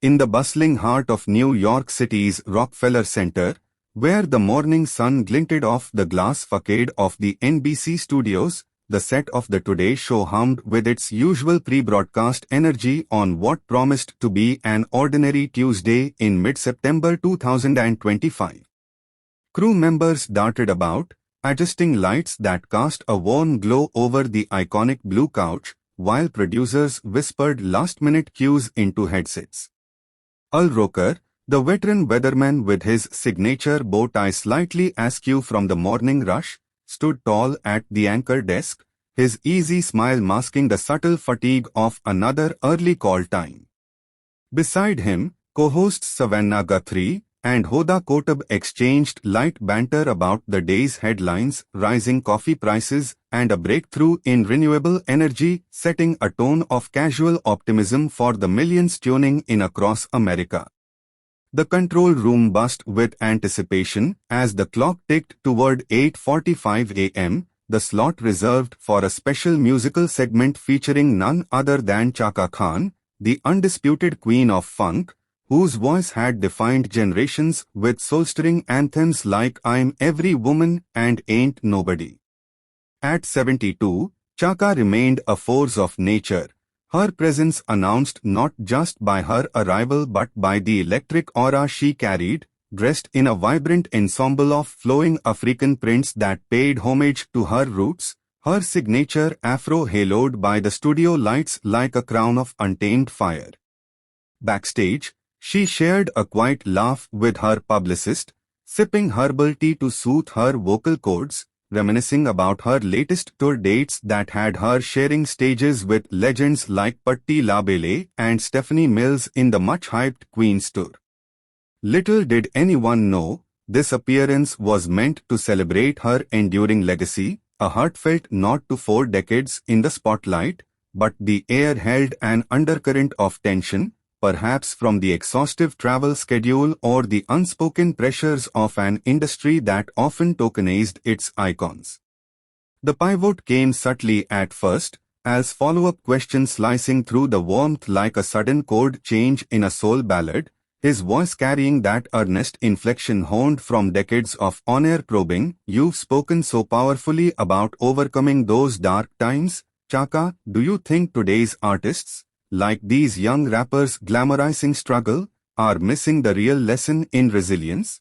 In the bustling heart of New York City's Rockefeller Center, where the morning sun glinted off the glass facade of the NBC studios, the set of the Today Show hummed with its usual pre-broadcast energy on what promised to be an ordinary Tuesday in mid-September 2025. Crew members darted about, adjusting lights that cast a warm glow over the iconic blue couch, while producers whispered last-minute cues into headsets. Roker, the veteran weatherman with his signature bow tie slightly askew from the morning rush, stood tall at the anchor desk, his easy smile masking the subtle fatigue of another early call time. Beside him, co-hosts Savannah Guthrie and Hoda Kotb exchanged light banter about the day's headlines, rising coffee prices, and a breakthrough in renewable energy, setting a tone of casual optimism for the millions tuning in across America. The control room buzzed with anticipation as the clock ticked toward 8:45 a.m., the slot reserved for a special musical segment featuring none other than Chaka Khan, the undisputed queen of funk, whose voice had defined generations with soul-stirring anthems like I'm Every Woman and Ain't Nobody. At 72, Chaka remained a force of nature, her presence announced not just by her arrival but by the electric aura she carried, dressed in a vibrant ensemble of flowing African prints that paid homage to her roots, her signature afro haloed by the studio lights like a crown of untamed fire. Backstage, she shared a quiet laugh with her publicist, sipping herbal tea to soothe her vocal cords, reminiscing about her latest tour dates that had her sharing stages with legends like Patti, LaBelle and Stephanie Mills in the much-hyped Queen's Tour. Little did anyone know, this appearance was meant to celebrate her enduring legacy, a heartfelt nod to 4 decades in the spotlight, but the air held an undercurrent of tension, perhaps from the exhaustive travel schedule or the unspoken pressures of an industry that often tokenized its icons. The pivot came subtly at first, as follow-up questions slicing through the warmth like a sudden chord change in a soul ballad, his voice carrying that earnest inflection honed from decades of on-air probing. You've spoken so powerfully about overcoming those dark times, Chaka. Do you think today's artists, like these young rappers glamorizing struggle, are missing the real lesson in resilience?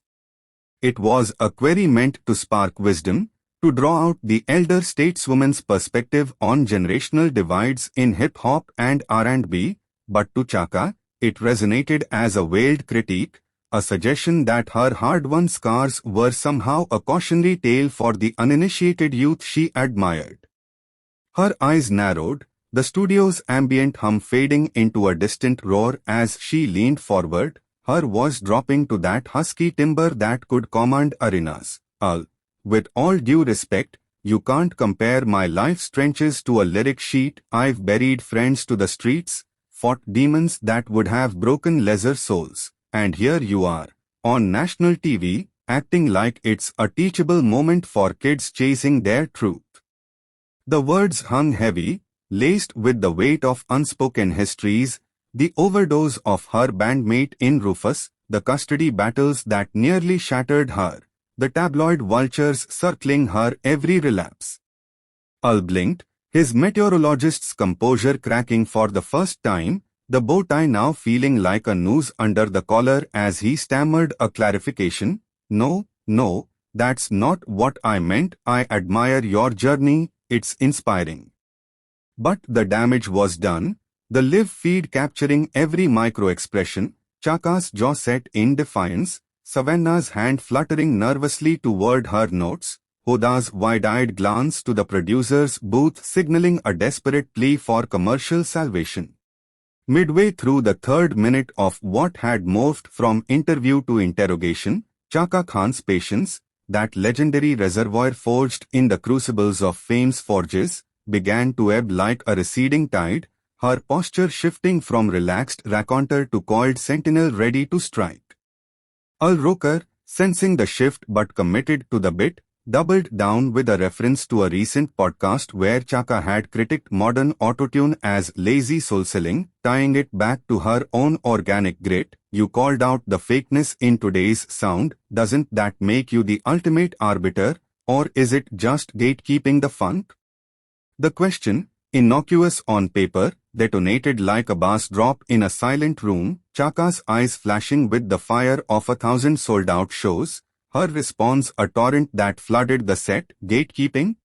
It was a query meant to spark wisdom, to draw out the elder stateswoman's perspective on generational divides in hip-hop and R&B, but to Chaka, it resonated as a veiled critique, a suggestion that her hard-won scars were somehow a cautionary tale for the uninitiated youth she admired. Her eyes narrowed, the studio's ambient hum fading into a distant roar as she leaned forward, her voice dropping to that husky timbre that could command arenas. With all due respect, you can't compare my life's trenches to a lyric sheet. I've buried friends to the streets, fought demons that would have broken lesser souls, and here you are, on national TV, acting like it's a teachable moment for kids chasing their truth. The words hung heavy, laced with the weight of unspoken histories, the overdose of her bandmate in Rufus, the custody battles that nearly shattered her, the tabloid vultures circling her every relapse. Blinked, his meteorologist's composure cracking for the first time, the bow tie now feeling like a noose under the collar as he stammered a clarification. No, that's not what I meant. I admire your journey, it's inspiring. But the damage was done, the live feed capturing every micro-expression, Chaka's jaw set in defiance, Savannah's hand fluttering nervously toward her notes, Hoda's wide-eyed glance to the producer's booth signaling a desperate plea for commercial salvation. Midway through the third minute of what had morphed from interview to interrogation, Chaka Khan's patience, that legendary reservoir forged in the crucibles of fame's forges, began to ebb like a receding tide, her posture shifting from relaxed raconteur to coiled sentinel ready to strike. Roker, sensing the shift but committed to the bit, doubled down with a reference to a recent podcast where Chaka had critiqued modern autotune as lazy soul-selling, tying it back to her own organic grit. You called out the fakeness in today's sound. Doesn't that make you the ultimate arbiter, or is it just gatekeeping the funk? The question, innocuous on paper, detonated like a bass drop in a silent room, Chaka's eyes flashing with the fire of 1,000 sold-out shows. Her response a torrent that flooded the set. Gatekeeping?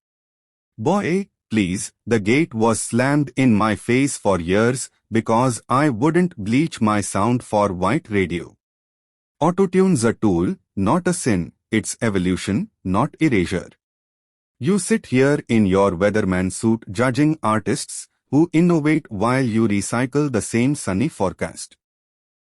Boy, please, the gate was slammed in my face for years because I wouldn't bleach my sound for white radio. Autotune's a tool, not a sin. It's evolution, not erasure. You sit here in your weatherman suit judging artists who innovate while you recycle the same sunny forecast.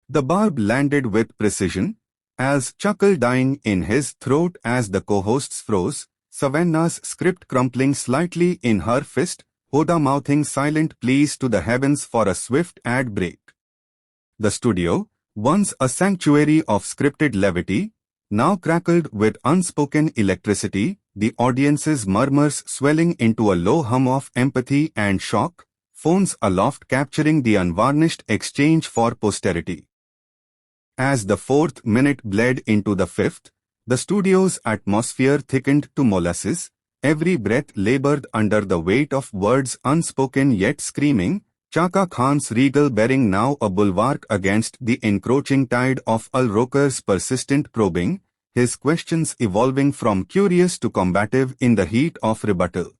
The barb landed with precision, as chuckle dying in his throat as the co-hosts froze, Savannah's script crumpling slightly in her fist, Hoda mouthing silent pleas to the heavens for a swift ad break. The studio, once a sanctuary of scripted levity, now crackled with unspoken electricity, the audience's murmurs swelling into a low hum of empathy and shock, phones aloft capturing the unvarnished exchange for posterity. As the fourth minute bled into the fifth, the studio's atmosphere thickened to molasses, every breath labored under the weight of words unspoken yet screaming, Chaka Khan's regal bearing now a bulwark against the encroaching tide of Roker's persistent probing, his questions evolving from curious to combative in the heat of rebuttal.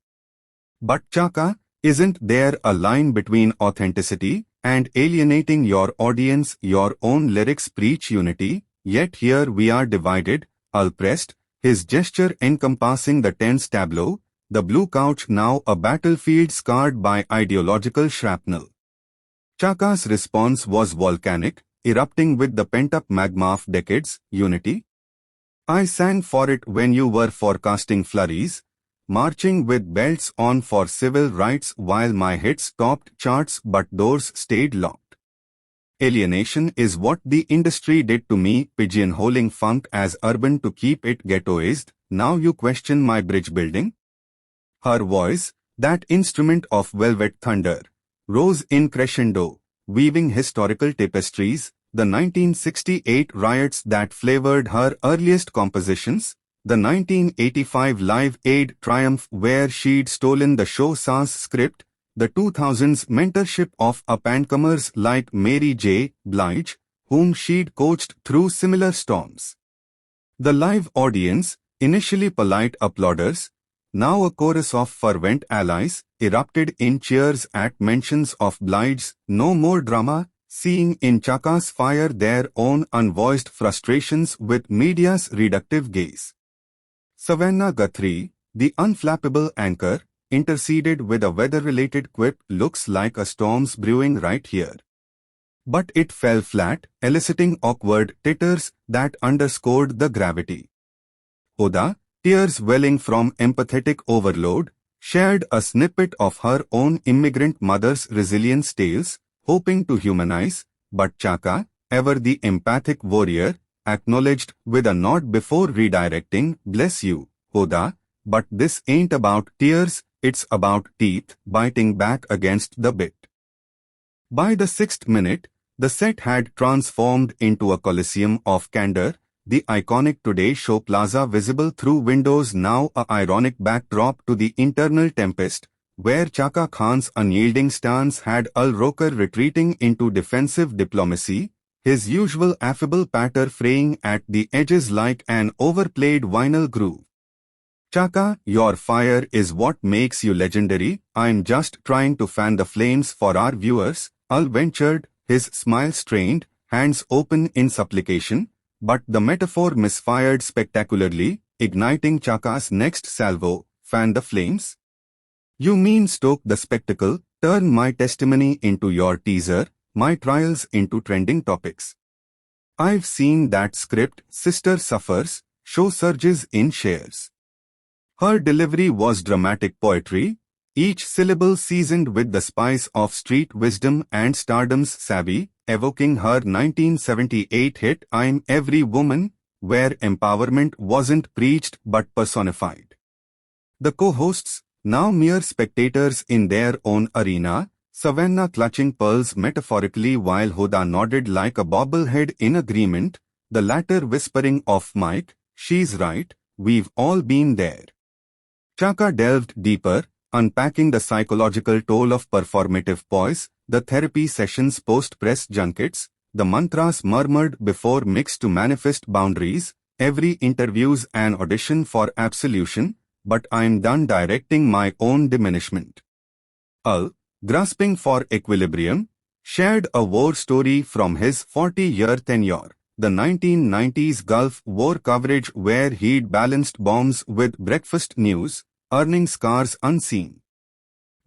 But Chaka, isn't there a line between authenticity and alienating your audience? Your own lyrics preach unity, yet here we are divided, pressed, his gesture encompassing the tense tableau, the blue couch now a battlefield scarred by ideological shrapnel. Chaka's response was volcanic, erupting with the pent-up magma of decades. Unity? I sang for it when you were forecasting flurries, marching with belts on for civil rights while my hits topped charts but doors stayed locked. Alienation is what the industry did to me, pigeonholing funk as urban to keep it ghettoized. Now you question my bridge building? Her voice, that instrument of velvet thunder, rose in crescendo, weaving historical tapestries, the 1968 riots that flavored her earliest compositions, the 1985 Live Aid triumph where she'd stolen the show Sa's script, the 2000s mentorship of up-and-comers like Mary J. Blige, whom she'd coached through similar storms. The live audience, initially polite applauders, now a chorus of fervent allies, erupted in cheers at mentions of Blige's "No More Drama," seeing in Chaka's fire their own unvoiced frustrations with media's reductive gaze. Savannah Guthrie, the unflappable anchor, interceded with a weather-related quip. Looks like a storm's brewing right here. But it fell flat, eliciting awkward titters that underscored the gravity. Hoda, tears welling from empathetic overload, shared a snippet of her own immigrant mother's resilience tales, hoping to humanize, but Chaka, ever the empathic warrior, acknowledged with a nod before redirecting, "Bless you, Hoda, but this ain't about tears, it's about teeth biting back against the bit." By the sixth minute, the set had transformed into a coliseum of candor, the iconic Today Show plaza visible through windows now a ironic backdrop to the internal tempest, where Chaka Khan's unyielding stance had Roker retreating into defensive diplomacy, his usual affable patter fraying at the edges like an overplayed vinyl groove. "Chaka, your fire is what makes you legendary. I'm just trying to fan the flames for our viewers," ventured, his smile strained, hands open in supplication, but the metaphor misfired spectacularly, igniting Chaka's next salvo, "Fan the flames? You mean stoke the spectacle, turn my testimony into your teaser, my trials into trending topics. I've seen that script, Sister Suffers, show surges in shares." Her delivery was dramatic poetry, each syllable seasoned with the spice of street wisdom and stardom's savvy, evoking her 1978 hit I'm Every Woman, where empowerment wasn't preached but personified. The co-hosts, now mere spectators in their own arena, Savannah clutching pearls metaphorically while Huda nodded like a bobblehead in agreement, the latter whispering off mic, "She's right, we've all been there." Chaka delved deeper, unpacking the psychological toll of performative poise, the therapy sessions post-press junkets, the mantras murmured before mix to manifest boundaries. Every interview's an audition for absolution, but I'm done directing my own diminishment. Al, grasping for equilibrium, shared a war story from his 40-year tenure, the 1990s Gulf War coverage where he'd balanced bombs with breakfast news, earning scars unseen.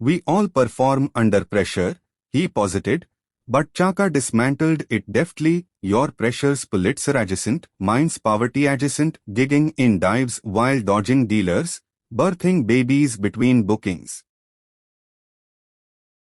"We all perform under pressure," he posited, but Chaka dismantled it deftly. "Your pressure's Pulitzer adjacent, mine's poverty adjacent, gigging in dives while dodging dealers, birthing babies between bookings."